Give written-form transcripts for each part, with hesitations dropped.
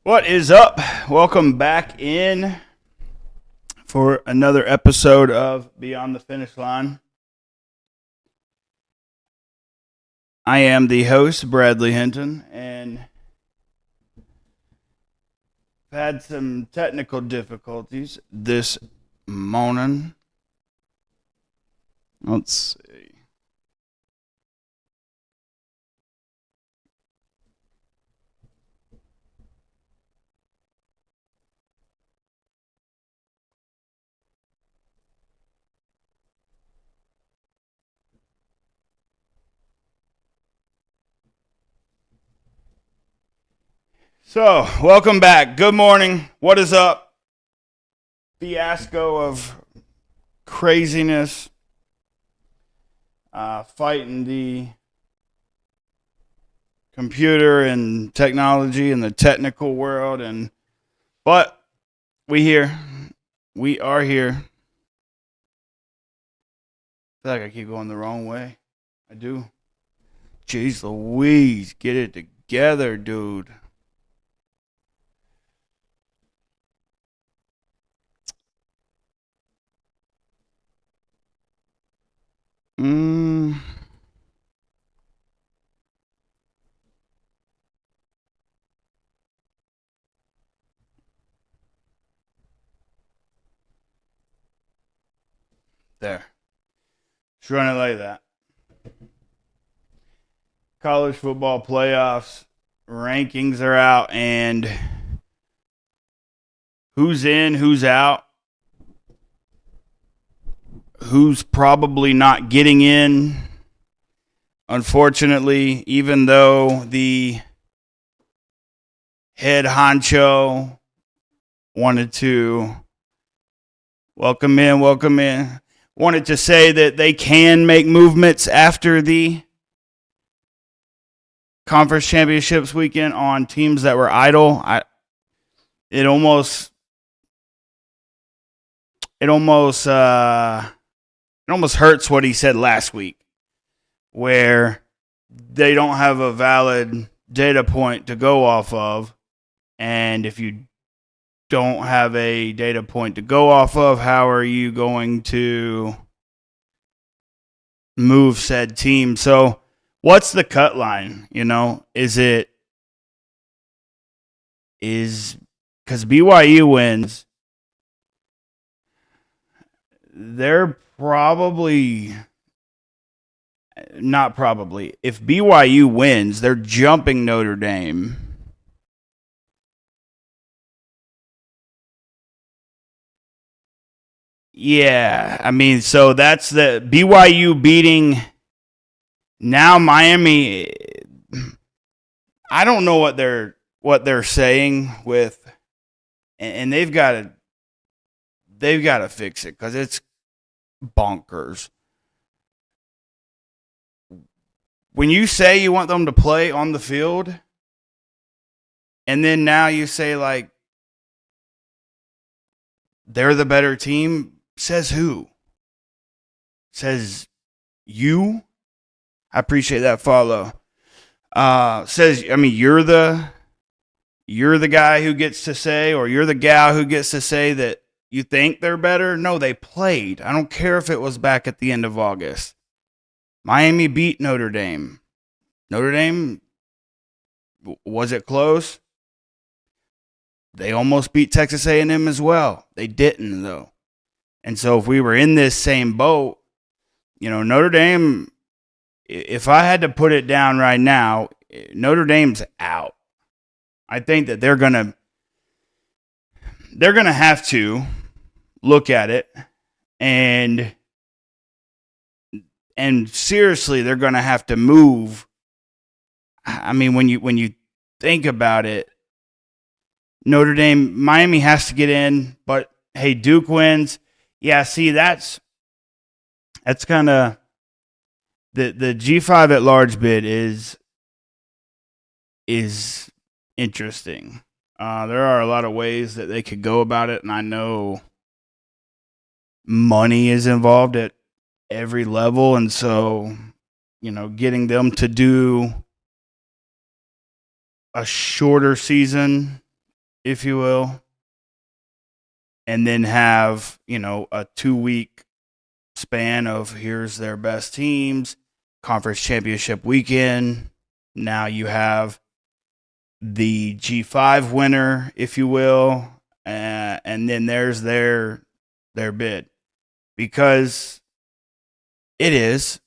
What is up? Welcome back in for another episode of Beyond the Finish Line. I am the host, Bradley Hinton, and I've had some technical difficulties this morning. Let's see. So, welcome back. Good morning. What is up? Fiasco of craziness. Fighting the computer and technology and the technical world, but we are here. I feel like I keep going the wrong way. I do. Jeez Louise, get it together, dude. There. Just run it like that. College football playoffs rankings are out, and who's in, who's out, who's probably not getting in. Unfortunately, even though the head honcho wanted to welcome in, wanted to say that they can make movements after the conference championships weekend on teams that were idle. It almost hurts what he said last week, where they don't have a valid data point to go off of, and if you don't have a data point to go off of, how are you going to move said team? So what's the cut line? Is because BYU wins, they're probably not probably. If BYU wins, they're jumping Notre Dame. Yeah, I mean, so that's the BYU beating now Miami. I don't know what they're saying with, and they've got to fix it because it's bonkers. When you say you want them to play on the field, and then now you say like they're the better team, says who? Says you? I appreciate that follow. Says, I mean, you're the guy who gets to say, or you're the gal who gets to say that you think they're better. No, they played. I don't care if it was back at the end of August. Miami beat Notre Dame. Notre Dame, was it close? They almost beat Texas A&M as well. They didn't, though. And so if we were in this same boat, Notre Dame, if I had to put it down right now, Notre Dame's out. I think that they're gonna have to look at it and seriously, they're gonna have to move. I mean, when you think about it, Miami has to get in, but hey, Duke wins. Yeah, see, that's kind of the G5 at large bid is interesting. There are a lot of ways that they could go about it, and I know money is involved at every level, and so getting them to do a shorter season if you will, and then have, a 2-week span of here's their best teams, conference championship weekend. Now you have the G5 winner, if you will, and then there's their bid. Because it's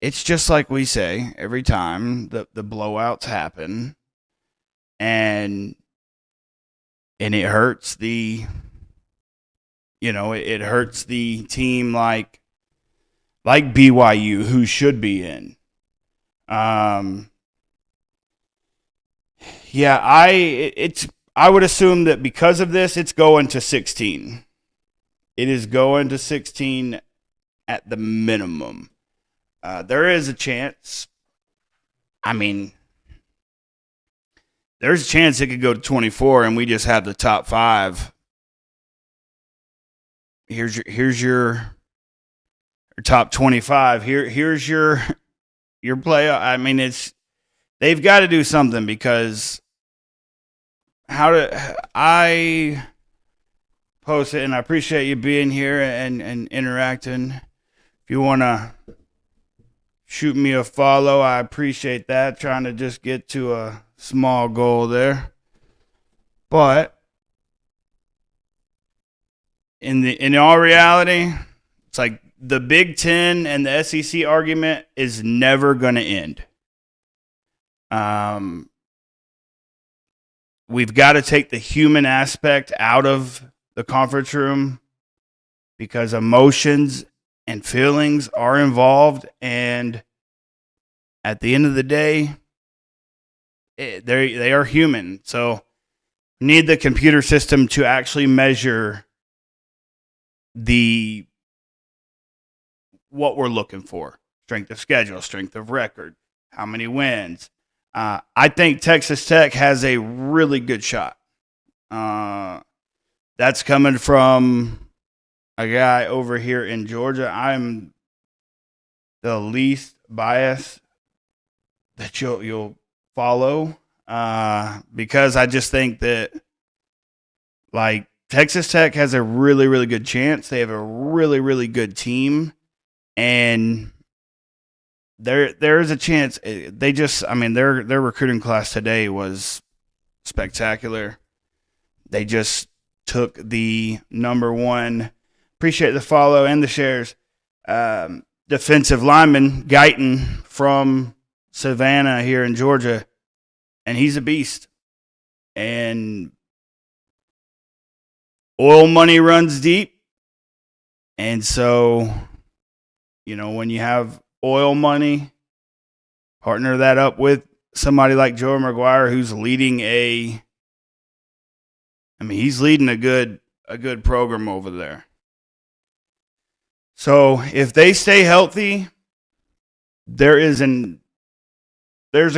just like we say every time the blowouts happen, and it hurts it hurts the team like BYU, who should be in. Yeah, I would assume that because of this, it's going to 16. It is going to 16 at the minimum. There is a chance. I mean, there's a chance it could go to 24, and we just have the top 5. Here's your top 25. Here's your play. I mean, they've got to do something, because I post it, and I appreciate you being here and interacting. If you want to shoot me a follow, I appreciate that. Trying to just get to a small goal there. But in all reality, it's like the Big Ten and the SEC argument is never going to end. We've got to take the human aspect out of the conference room, because emotions and feelings are involved, and at the end of the day, they are human. So we need the computer system to actually measure what we're looking for: strength of schedule, strength of record, how many wins. I think Texas Tech has a really good shot. That's coming from a guy over here in Georgia. I'm the least biased that you'll follow, because I just think that, like, Texas Tech has a really, really good chance. They have a really, really good team, and there is a chance. Their recruiting class today was spectacular. They just took the number one. Appreciate the follow and the shares. Defensive lineman Guyton from Savannah here in Georgia, and he's a beast. And oil money runs deep, and so when you have oil money, partner that up with somebody like Joe McGuire, who's leading he's leading a good program over there. So if they stay healthy, there's a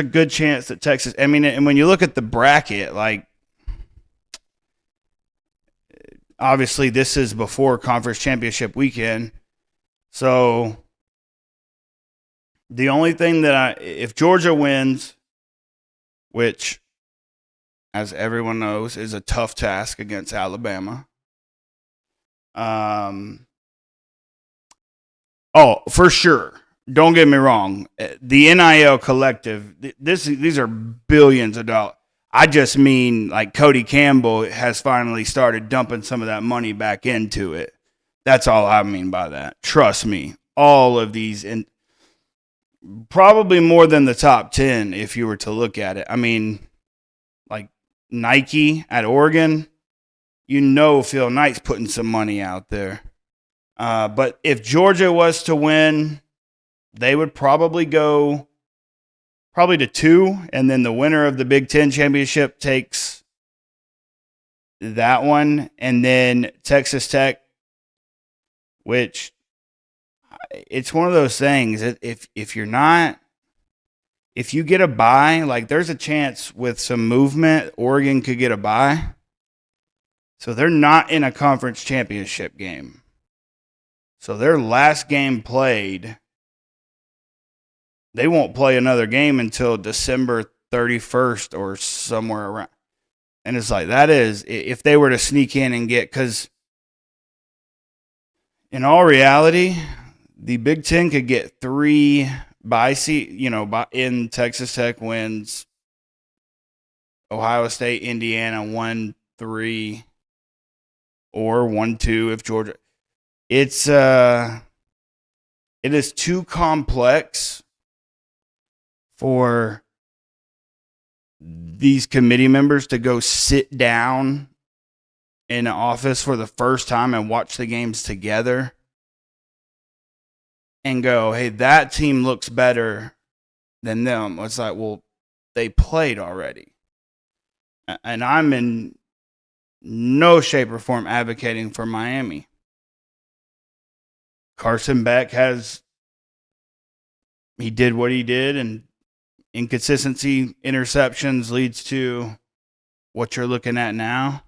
good chance that Texas. And when you look at the bracket, like, obviously this is before conference championship weekend, so the only thing if Georgia wins, which, as everyone knows, is a tough task against Alabama. For sure. Don't get me wrong. The NIL collective, these are billions of dollars. I just mean, like, Cody Campbell has finally started dumping some of that money back into it. That's all I mean by that. Trust me. All of these, and probably more than the top 10 if you were to look at it. Like Nike at Oregon, Phil Knight's putting some money out there. But if Georgia was to win, they would probably go to 2, and then the winner of the Big Ten championship takes that one, and then Texas Tech, which, it's one of those things that if you get a bye, like, there's a chance with some movement, Oregon could get a bye. So they're not in a conference championship game. So their last game played, they won't play another game until December 31st or somewhere around. And it's like, that is, if they were to sneak in and get, because in all reality, the Big Ten could get 3 in Texas Tech wins, Ohio State, Indiana 1-3, or 1-2 if Georgia. It is too complex for these committee members to go sit down in an office for the first time and watch the games together and go, hey, that team looks better than them. It's like, well, they played already. And I'm in no shape or form advocating for Miami. Carson Beck he did what he did, and inconsistency, interceptions leads to what you're looking at now.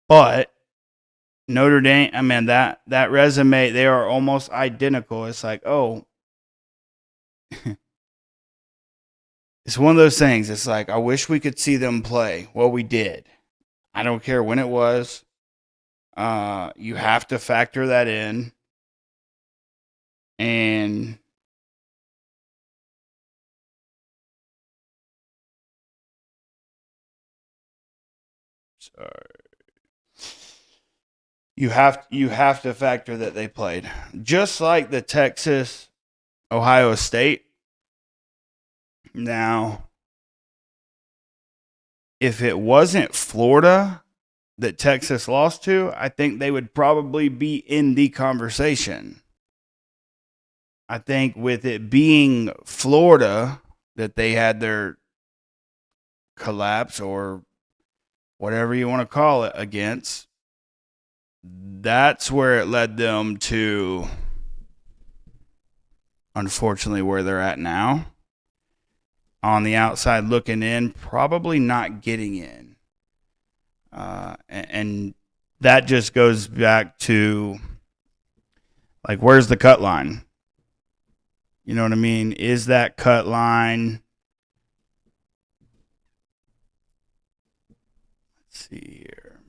But Notre Dame, I mean, that resume, they are almost identical. It's like, oh, it's one of those things. It's like, I wish we could see them play. Well, we did. I don't care when it was. You have to factor that in. And sorry. You have to factor that they played. Just like the Texas Ohio State. Now, if it wasn't Florida that Texas lost to, I think they would probably be in the conversation. I think with it being Florida that they had their collapse or whatever you want to call it against, that's where it led them to, unfortunately, where they're at now. On the outside looking in, probably not getting in. And that just goes back to, like, where's the cut line? You know what I mean? Is that cut line? Let's see here.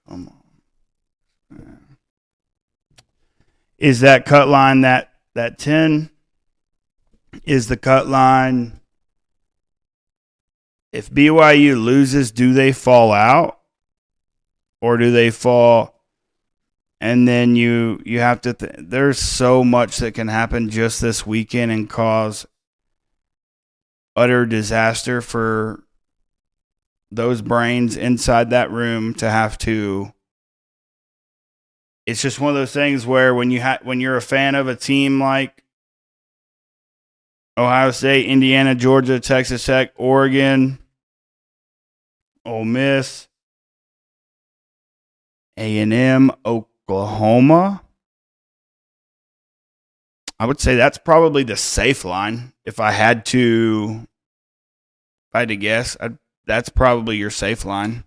Come on. Is that cut line that 10? Is the cut line, if BYU loses, do they fall out? Or do they fall? And then you have to, there's so much that can happen just this weekend and cause utter disaster for those brains inside that room to have to. It's just one of those things where when you're a fan of a team like Ohio State, Indiana, Georgia, Texas Tech, Oregon, Ole Miss, A&M, Oklahoma, I would say that's probably the safe line. If I had to guess, that's probably your safe line.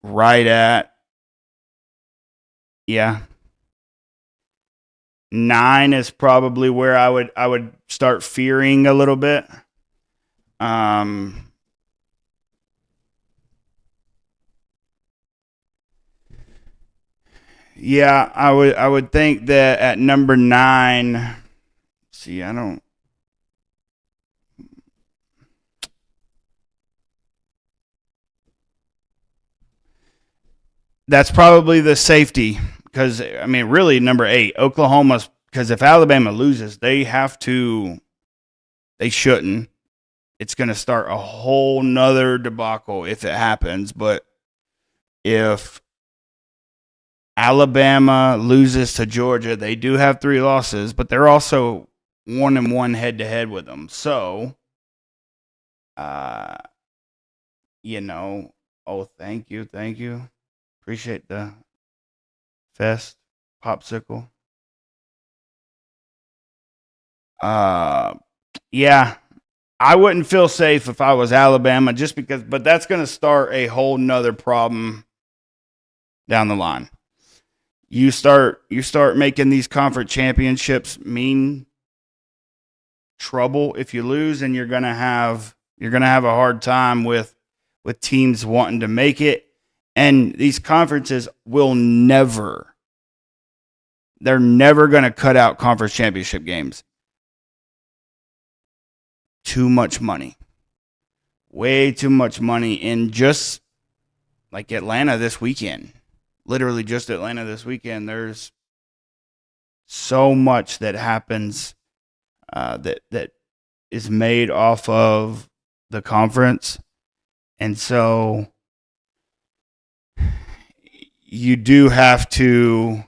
Right at, 9 is probably where I would start fearing a little bit. Yeah, I would think that at number 9. See, I don't. That's probably the safety, because I mean, really, number 8, Oklahoma's, because if Alabama loses, they shouldn't. It's going to start a whole nother debacle if it happens. But if Alabama loses to Georgia, they do have 3 losses, but they're also 1-1 head to head with them. So, oh, thank you. Appreciate the fest popsicle. Yeah, I wouldn't feel safe if I was Alabama, just because, but that's going to start a whole nother problem down the line. you start making these conference championships mean trouble if you lose, and you're gonna have a hard time with teams wanting to make it. And these conferences they're never gonna cut out conference championship games. Too much money. Way too much money in just like Atlanta this weekend. Literally just Atlanta this weekend. There's so much that happens that is made off of the conference. And so you do have to,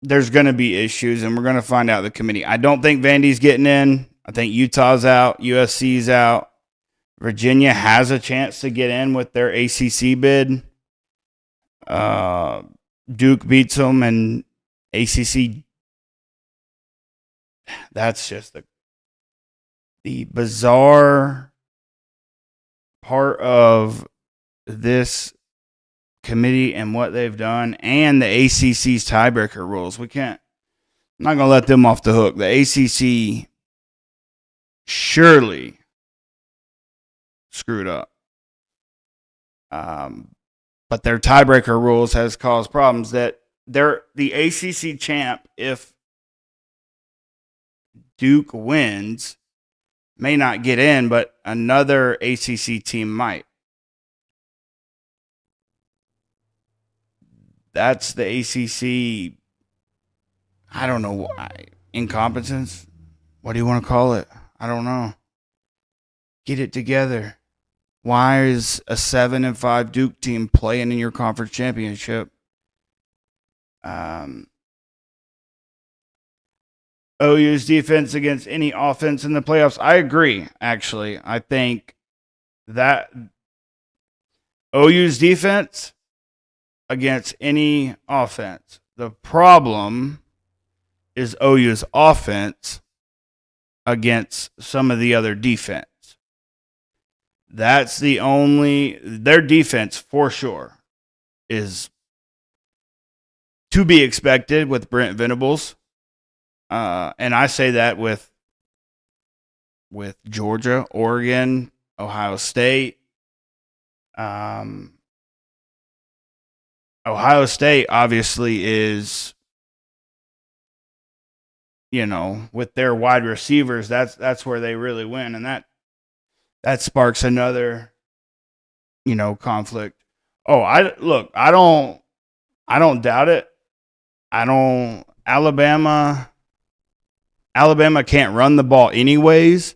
there's going to be issues, and we're going to find out the committee. I don't think Vandy's getting in. I think Utah's out. USC's out. Virginia has a chance to get in with their ACC bid. Duke beats them, and ACC. That's just the bizarre part of this committee and what they've done, and the ACC's tiebreaker rules. I'm not going to let them off the hook. The ACC surely screwed up. But their tiebreaker rules has caused problems that the ACC champ, if Duke wins, may not get in, but another ACC team might. That's the ACC, I don't know, incompetence? What do you want to call it? I don't know. Get it together. Why is a 7-5 Duke team playing in your conference championship? OU's defense against any offense in the playoffs. I agree, actually. I think that OU's defense against any offense. The problem is OU's offense against some of the other defense. That's their defense for sure is to be expected with Brent Venables. And I say that with Georgia, Oregon, Ohio State. Ohio State obviously is, with their wide receivers, that's where they really win, and that sparks another, conflict. Oh, I don't doubt it. Alabama can't run the ball anyways,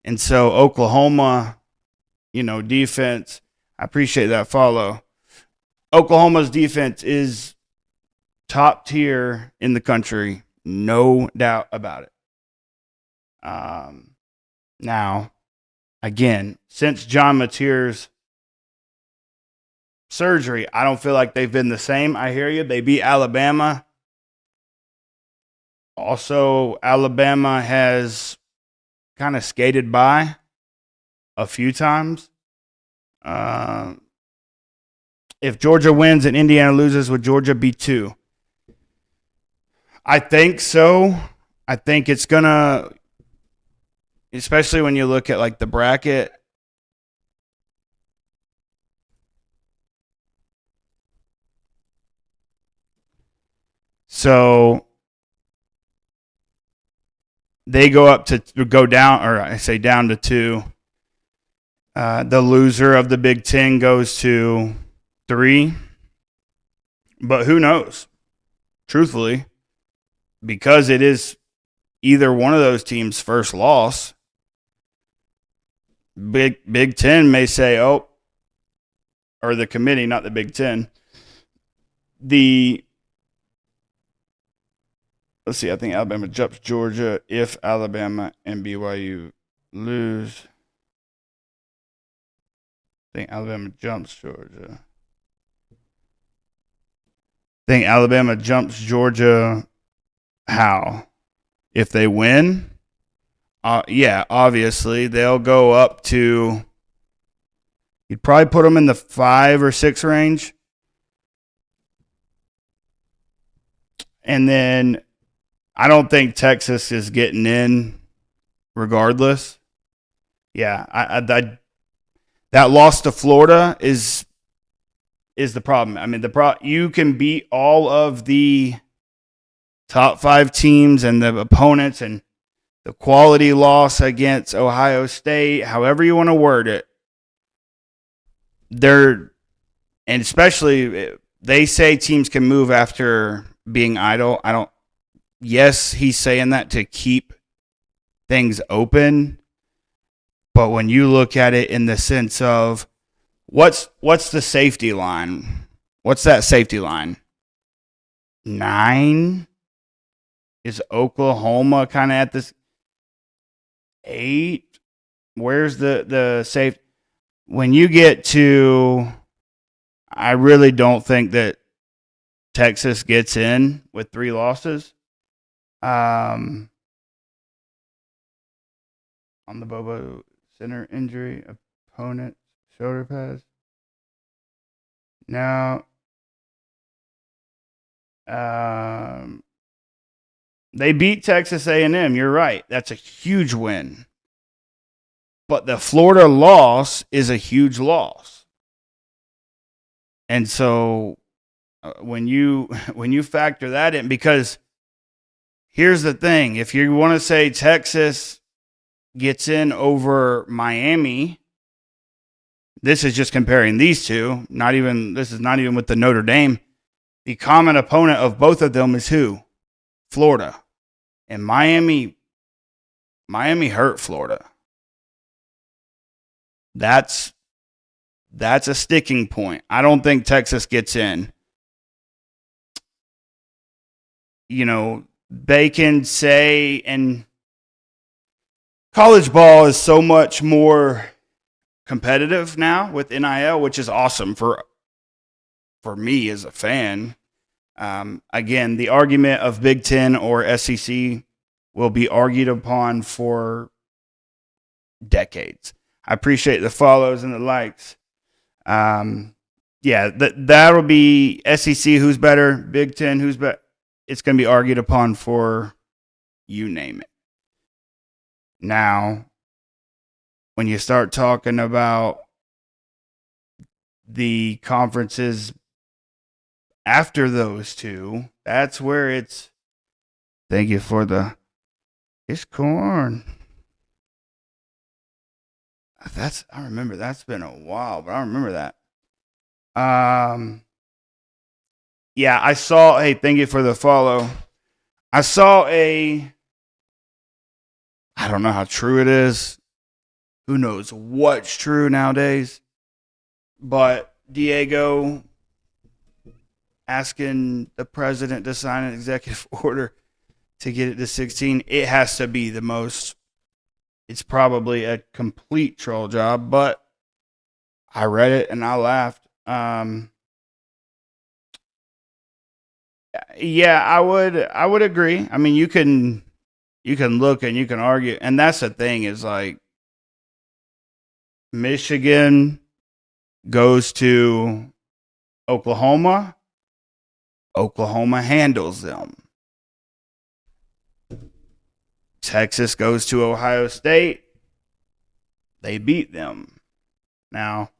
and so Oklahoma, defense. I appreciate that follow. Oklahoma's defense is top tier in the country, no doubt about it. Now, again, since John Mateer's surgery, I don't feel like they've been the same. I hear you. They beat Alabama. Also, Alabama has kind of skated by a few times. If Georgia wins and Indiana loses, would Georgia be 2? I think so. I think it's going to, especially when you look at like the bracket. So they go down to 2. The loser of the Big Ten goes to 3. But who knows? Truthfully, because it is either one of those teams' first loss, Big Ten may say, or the committee, not the Big Ten. Let's see, I think Alabama jumps Georgia if Alabama and BYU lose. I think Alabama jumps Georgia. I think Alabama jumps Georgia. How? If they win? Yeah, obviously. They'll go up to, you'd probably put them in the 5 or 6 range. And then I don't think Texas is getting in regardless. Yeah, that loss to Florida is the problem. I mean, you can beat all of the top 5 teams and the opponents, and the quality loss against Ohio State, however you want to word it. And especially they say teams can move after being idle. Yes, he's saying that to keep things open. But when you look at it in the sense of what's the safety line? What's that safety line? 9? Is Oklahoma kind of at this 8? Where's the safe? When you get to, I really don't think that Texas gets in with 3 losses. On the Bobo center injury, opponent shoulder pads. Now, they beat Texas A&M. You're right. That's a huge win. But the Florida loss is a huge loss. And so when you factor that in, because here's the thing, if you want to say Texas gets in over Miami, this is just comparing these two. This is not even with the Notre Dame. The common opponent of both of them is who? Florida. And Miami hurt Florida. That's a sticking point. I don't think Texas gets in. You know, they can say, and college ball is so much more competitive now with NIL, which is awesome for me as a fan. Again, the argument of Big Ten or SEC will be argued upon for decades. I appreciate the follows and the likes. Yeah, that'll be SEC who's better, Big Ten who's better. It's going to be argued upon for you name it. Now, when you start talking about the conferences after those two, that's where it's, thank you for it's corn. I remember that's been a while, but I remember that. Yeah, I saw, hey, thank you for the follow. I saw I don't know how true it is. Who knows what's true nowadays? But Diego asking the president to sign an executive order to get it to 16, it has to be the most, it's probably a complete troll job, but I read it and I laughed. Yeah, I would agree. I mean, you can look and you can argue, and that's the thing is like Michigan goes to Oklahoma. Oklahoma handles them. Texas goes to Ohio State. They beat them. Now,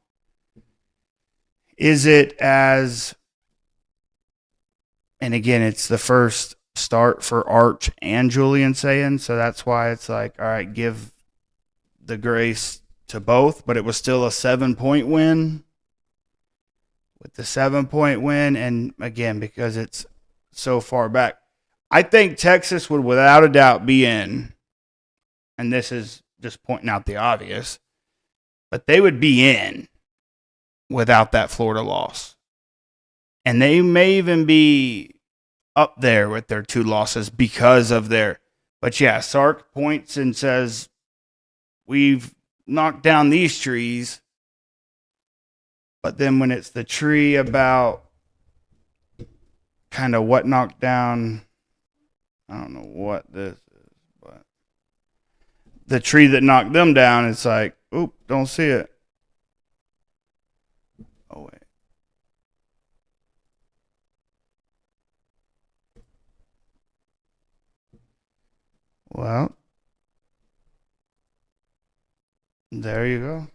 is it as, and again, it's the first start for Arch and Julian Sayin, so that's why it's like, all right, give the grace to both, but it was still a 7-point win. With the 7-point win, and again, because it's so far back, I think Texas would without a doubt be in, and this is just pointing out the obvious, but they would be in without that Florida loss. And they may even be up there with their 2 losses because of but yeah, Sark points and says, we've knocked down these trees. But then when it's the tree about kind of what knocked down, I don't know what this is, but the tree that knocked them down, it's like, oop, don't see it. Oh, wait. Well, there you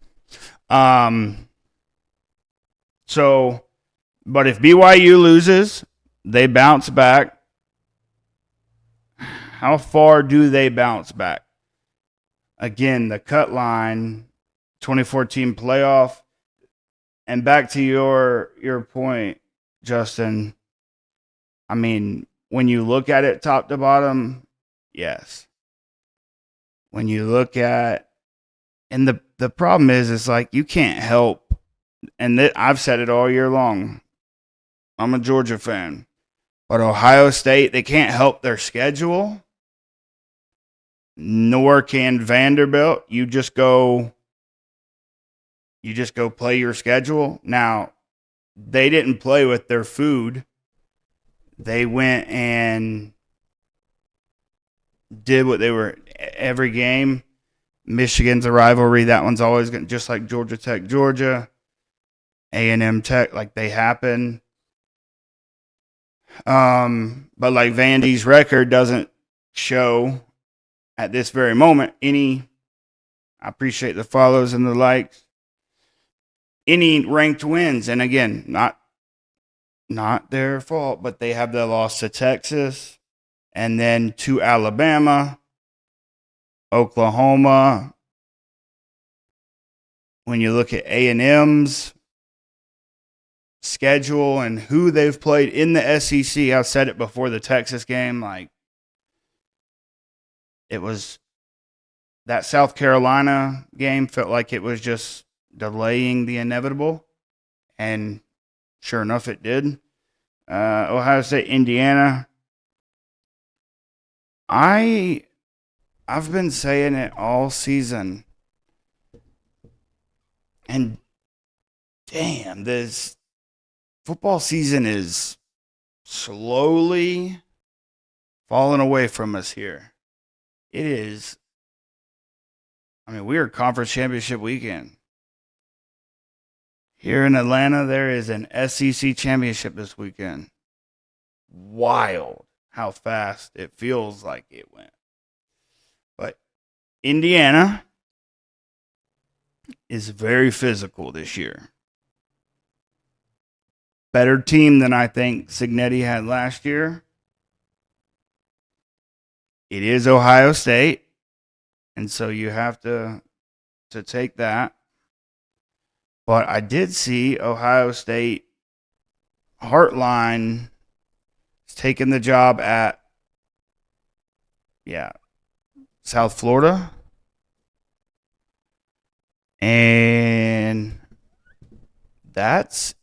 go. So, but if BYU loses, they bounce back. How far do they bounce back? Again, the cut line, 2014 playoff, and back to your point, Justin. I mean, when you look at it top to bottom, yes. When you look at, and the problem is, it's like you can't help, and I've said it all year long. I'm a Georgia fan, but Ohio State, they can't help their schedule, nor can Vanderbilt. You just go play your schedule. Now, they didn't play with their food. They went and did what they were every game. Michigan's a rivalry. That one's always going to, just like Georgia Tech, Georgia, A&M Tech, like they happen. But like Vandy's record doesn't show at this very moment any, I appreciate the follows and the likes, any ranked wins. And again, not their fault, but they have the loss to Texas and then to Alabama, Oklahoma. When you look at A&M's schedule and who they've played in the SEC, I've said it before the Texas game, like it was that South Carolina game felt like it was just delaying the inevitable, and sure enough, it did. Ohio State, Indiana. I've been saying it all season, and damn, this football season is slowly falling away from us here. It is. I mean, we are conference championship weekend. Here in Atlanta, there is an SEC championship this weekend. Wild how fast it feels like it went. But Indiana is very physical this year. Better team than I think Cignetti had last year. It is Ohio State, and so you have to take that. But I did see Ohio State Heartline is taking the job at, South Florida. And that's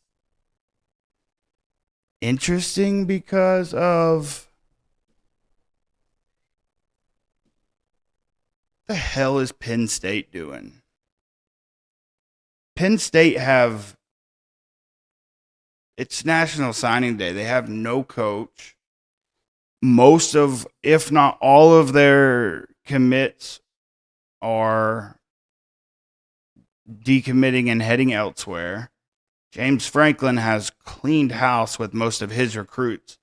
interesting because of the hell is Penn State doing? Penn State it's National Signing Day. They have no coach. Most of, if not all of their commits are decommitting and heading elsewhere. James Franklin has cleaned house with most of his recruits.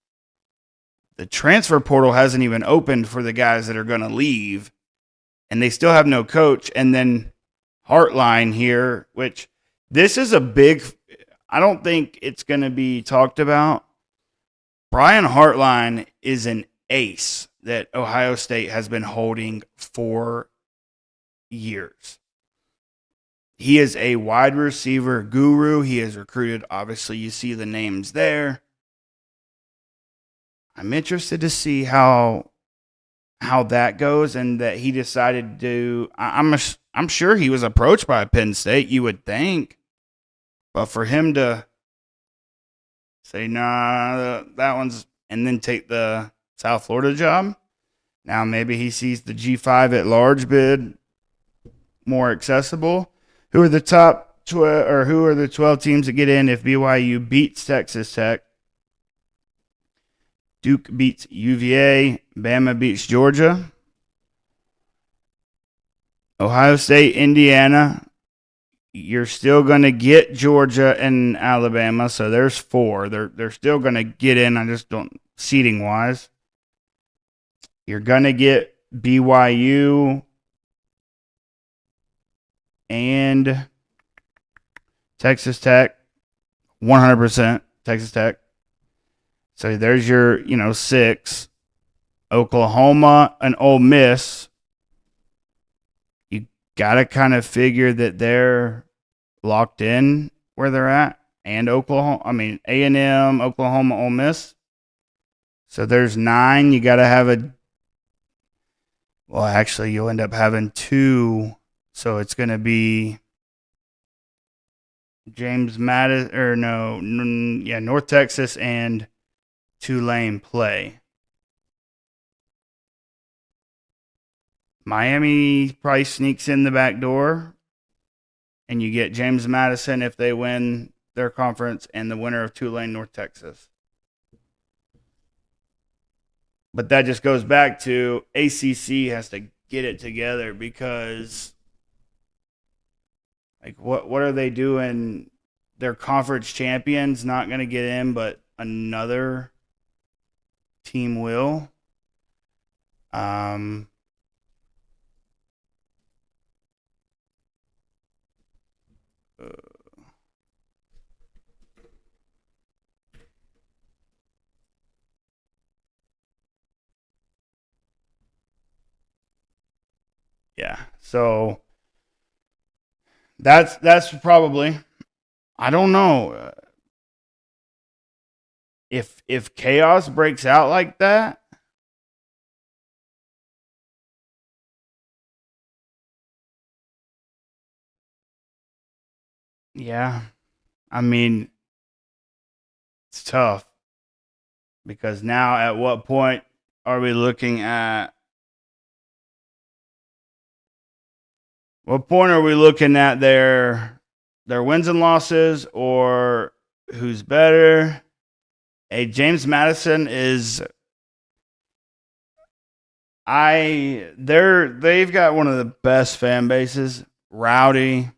The transfer portal hasn't even opened for the guys that are going to leave, and they still have no coach. And then Heartline here, which this is a big, I don't think it's going to be talked about. Brian Heartline is an ace that Ohio State has been holding for years. He is a wide receiver guru. He has recruited, obviously, you see the names there. I'm interested to see how that goes, and that he decided to. I'm sure he was approached by Penn State, you would think, but for him to say nah, that one's, and then take the South Florida job. Now maybe he sees the G5 at large bid more accessible. Who are the top 12, or who are the 12 teams that get in if BYU beats Texas Tech? Duke beats UVA. Bama beats Georgia. Ohio State, Indiana. You're still going to get Georgia and Alabama, so there's 4. They're still going to get in. I just don't, seating wise. You're going to get BYU and Texas Tech, 100% Texas Tech. So there's your, 6. Oklahoma and Ole Miss. You got to kind of figure that they're locked in where they're at. And A&M, Oklahoma, Ole Miss. So there's 9. You got to have actually, you'll end up having 2. So it's going to be North Texas and Tulane play. Miami probably sneaks in the back door, and you get James Madison if they win their conference and the winner of Tulane, North Texas. But that just goes back to ACC has to get it together because, what are they doing? Their conference champions not going to get in, but another team will. Yeah, so that's probably, I don't know, if chaos breaks out like that. Yeah, I mean, it's tough because now at what point are we looking at? What point are we looking at their wins and losses or who's better? Hey, James Madison is they've got one of the best fan bases. Rowdy.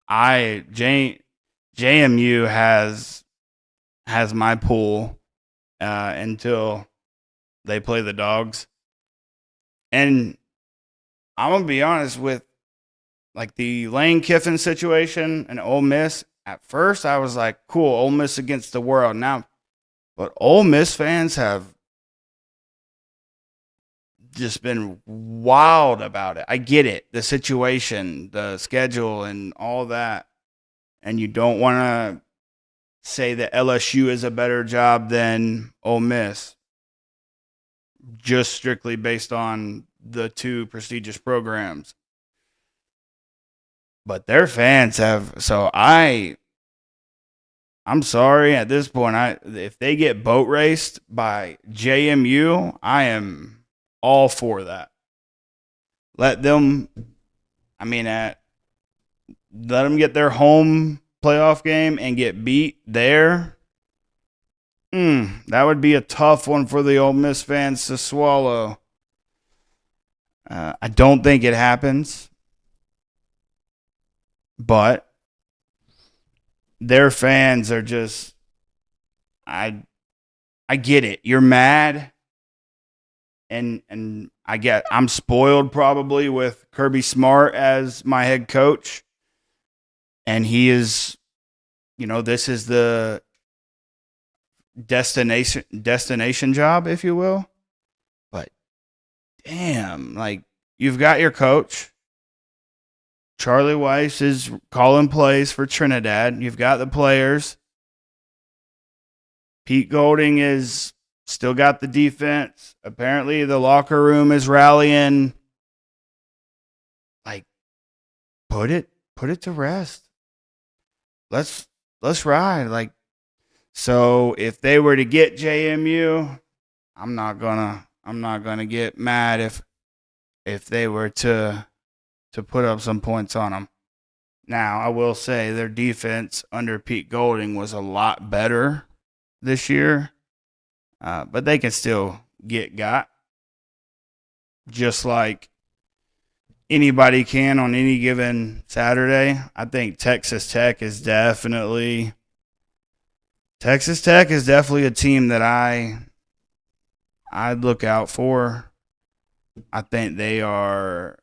JMU has my pull until they play the Dogs. And I'm gonna be honest with the Lane Kiffin situation and Ole Miss. At first, I was like, cool, Ole Miss against the world. Now, but Ole Miss fans have just been wild about it. I get it, the situation, the schedule, and all that. And you don't want to say that LSU is a better job than Ole Miss, just strictly based on the 2 prestigious programs. But their fans have. So I'm sorry at this point. If they get boat raced by JMU, I am all for that. Let them get their home playoff game and get beat there. That would be a tough one for the Ole Miss fans to swallow. I don't think it happens, but their fans are just. I get it. You're mad. And I'm spoiled probably with Kirby Smart as my head coach. And he is, this is the destination job, if you will. But damn, you've got your coach. Charlie Weiss is calling plays for Trinidad. You've got the players. Pete Golding is still got the defense. Apparently, the locker room is rallying. Put it to rest. Let's ride. So if they were to get JMU, I'm not gonna get mad if they were to put up some points on them. Now, I will say their defense under Pete Golding was a lot better this year. But they can still get got, just like anybody can on any given Saturday. I think Texas Tech is definitely a team that I'd look out for I think there's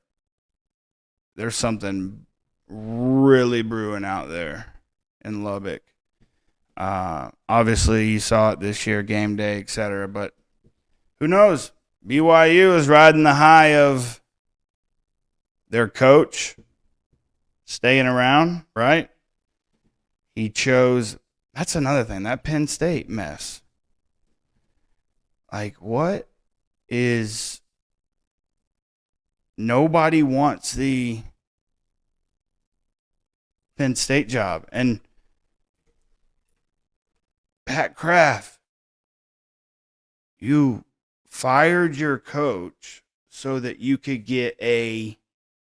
something really brewing out there in Lubbock. Obviously, you saw it this year, game day, etc. But who knows? BYU is riding the high of their coach staying around, right? He chose. That's another thing. That Penn State mess. Like, what is. Nobody wants the Penn State job. And Pat Kraft, you fired your coach so that you could get a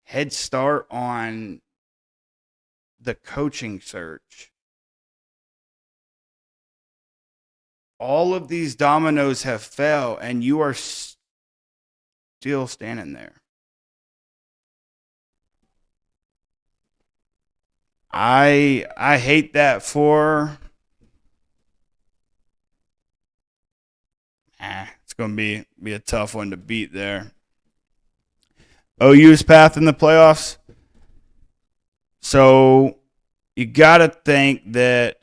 head start on the coaching search. All of these dominoes have fell, and you are still standing there. I hate that for. It's going to be a tough one to beat there. OU's path in the playoffs. So you got to think that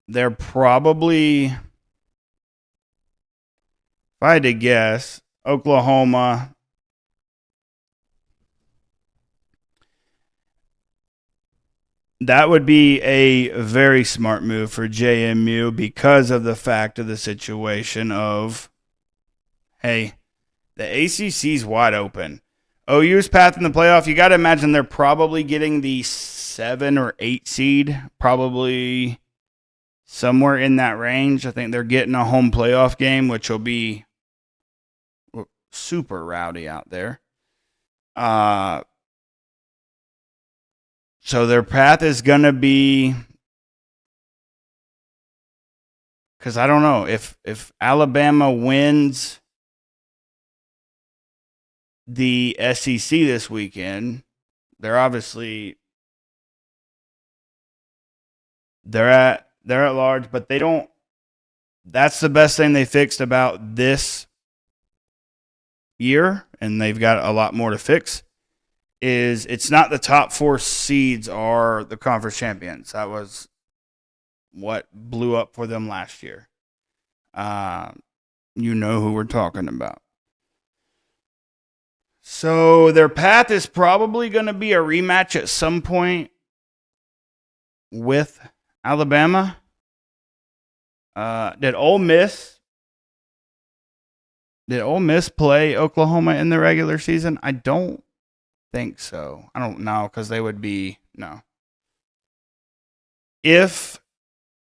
they're probably, if I had to guess, Oklahoma. That would be a very smart move for JMU because of the fact of the situation of, hey, the ACC's wide open. OU's path in the playoff, you got to imagine they're probably getting the 7 or 8 seed, probably somewhere in that range. I think they're getting a home playoff game, which will be super rowdy out there. So their path is going to be, because I don't know, if Alabama wins the SEC this weekend, they're obviously, they're at large, but they don't, that's the best thing they fixed about this year, and they've got a lot more to fix, is it's not the top 4 seeds are the conference champions. That was what blew up for them last year. You know who we're talking about. So their path is probably going to be a rematch at some point with Alabama. Did Ole Miss play Oklahoma in the regular season? I don't think so. I don't know, because they would be, no. If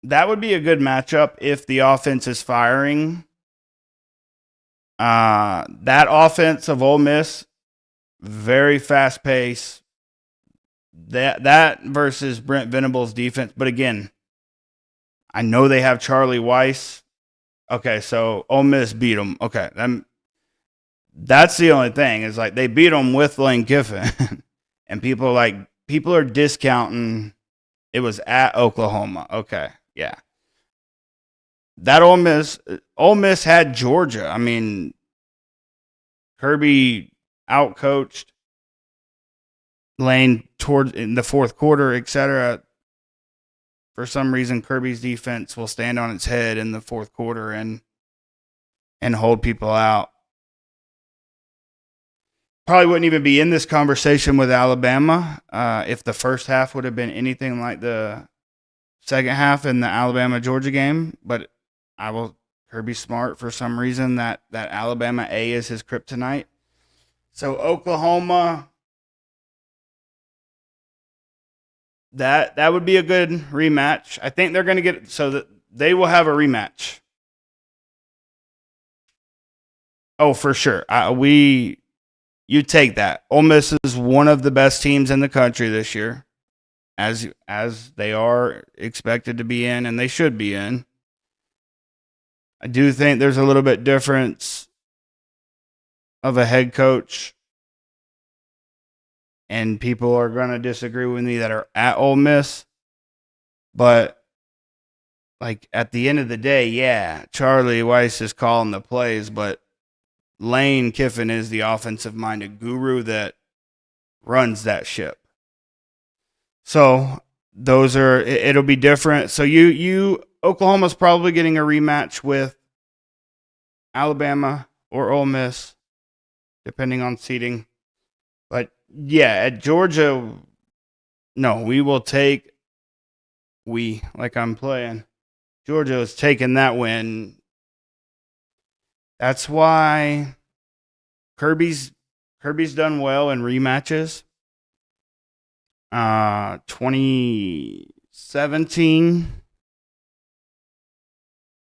that would be a good matchup if the offense is firing. That offense of Ole Miss, very fast pace. That versus Brent Venables' defense. But again, I know they have Charlie Weiss. Okay, so Ole Miss beat them. Okay, that's the only thing, is like they beat them with Lane Kiffin. And people are discounting it was at Oklahoma. Okay, yeah. That Ole Miss had Georgia. I mean, Kirby outcoached Lane in the fourth quarter, etc. For some reason, Kirby's defense will stand on its head in the fourth quarter and hold people out. Probably wouldn't even be in this conversation with Alabama if the first half would have been anything like the second half in the Alabama-Georgia game. But Kirby Smart, for some reason, that Alabama A is his kryptonite. So Oklahoma, that would be a good rematch. I think they're going to get, so that they will have a rematch. Oh, for sure. You take that. Ole Miss is one of the best teams in the country this year, as they are expected to be in, and they should be in. I do think there's a little bit difference of a head coach, and people are going to disagree with me that are at Ole Miss. But like at the end of the day, yeah, Charlie Weiss is calling the plays, but Lane Kiffin is the offensive-minded guru that runs that ship. So it'll be different. So Oklahoma's probably getting a rematch with Alabama or Ole Miss, depending on seeding. But yeah, at Georgia, no, like I'm playing. Georgia is taking that win. That's why Kirby's done well in rematches. 2017,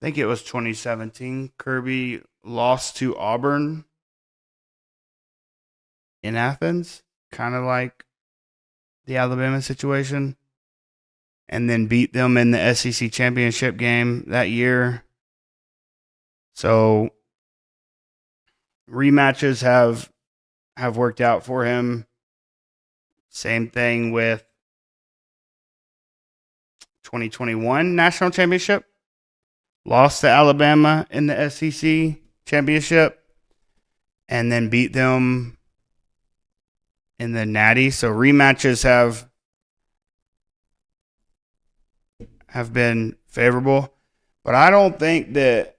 I think it was 2017, Kirby lost to Auburn in Athens, kind of like the Alabama situation, and then beat them in the SEC championship game that year. So rematches have worked out for him. Same thing with 2021 national championship. Lost to Alabama in the SEC championship and then beat them in the Natty. So rematches have been favorable. But I don't think that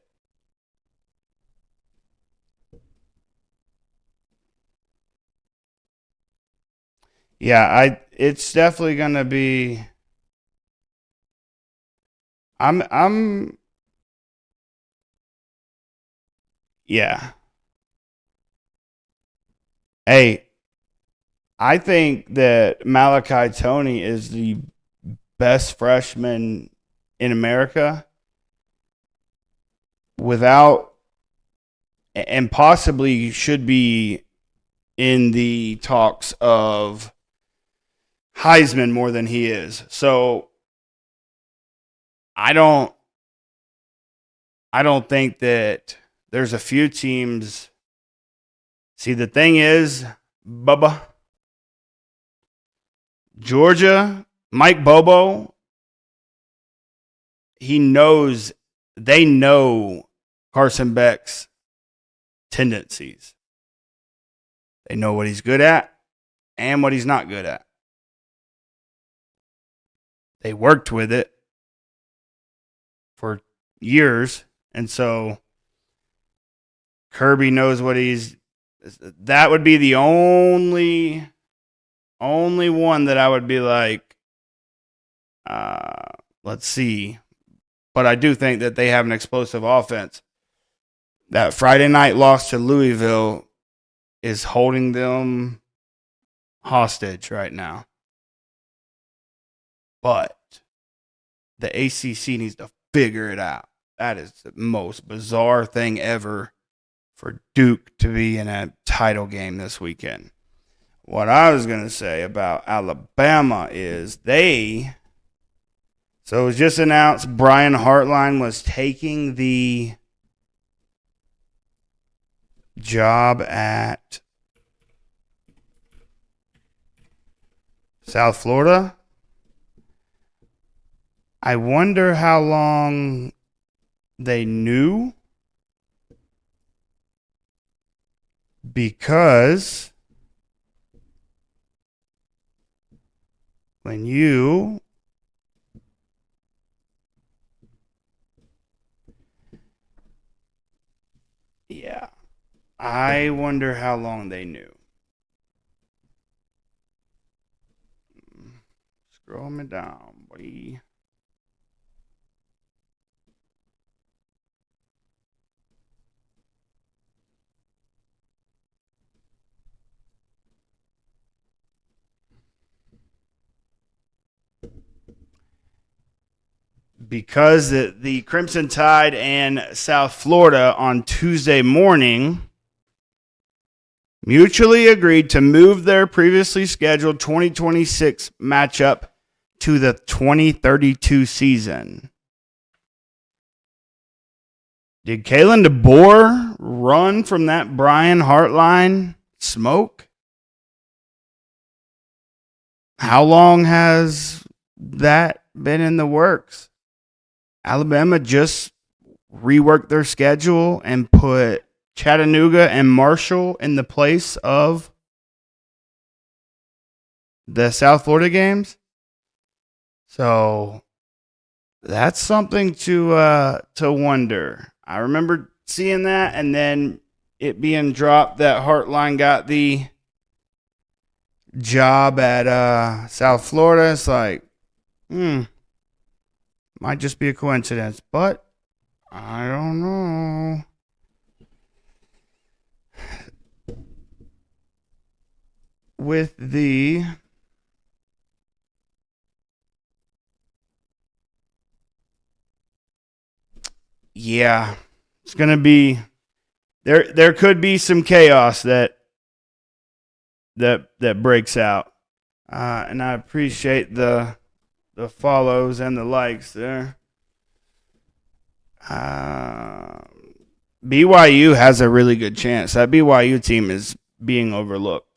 it's definitely gonna be. Yeah. Hey, I think that Malachi Tony is the best freshman in America and possibly should be in the talks of Heisman more than he is. So I don't think that there's a few teams. See, the thing is, Bubba, Georgia, Mike Bobo, they know Carson Beck's tendencies. They know what he's good at and what he's not good at. They worked with it for years, and so Kirby knows what that would be the only one that I would be like, let's see. But I do think that they have an explosive offense. That Friday night loss to Louisville is holding them hostage right now. But the ACC needs to figure it out. That is the most bizarre thing ever for Duke to be in a title game this weekend. What I was going to say about Alabama is so it was just announced Brian Hartline was taking the job at South Florida. I wonder how long they knew, because when I wonder how long they knew. Scroll me down, boy. Because the Crimson Tide and South Florida on Tuesday morning mutually agreed to move their previously scheduled 2026 matchup to the 2032 season. Did Kalen DeBoer run from that Brian Hartline smoke? How long has that been in the works? Alabama just reworked their schedule and put Chattanooga and Marshall in the place of the South Florida games. So that's something to wonder. I remember seeing that and then it being dropped that Heartline got the job at South Florida. It's like, might just be a coincidence, but I don't know. With the yeah, it's gonna be there could be some chaos that breaks out. And I appreciate the follows and the likes there. BYU has a really good chance. That BYU team is being overlooked.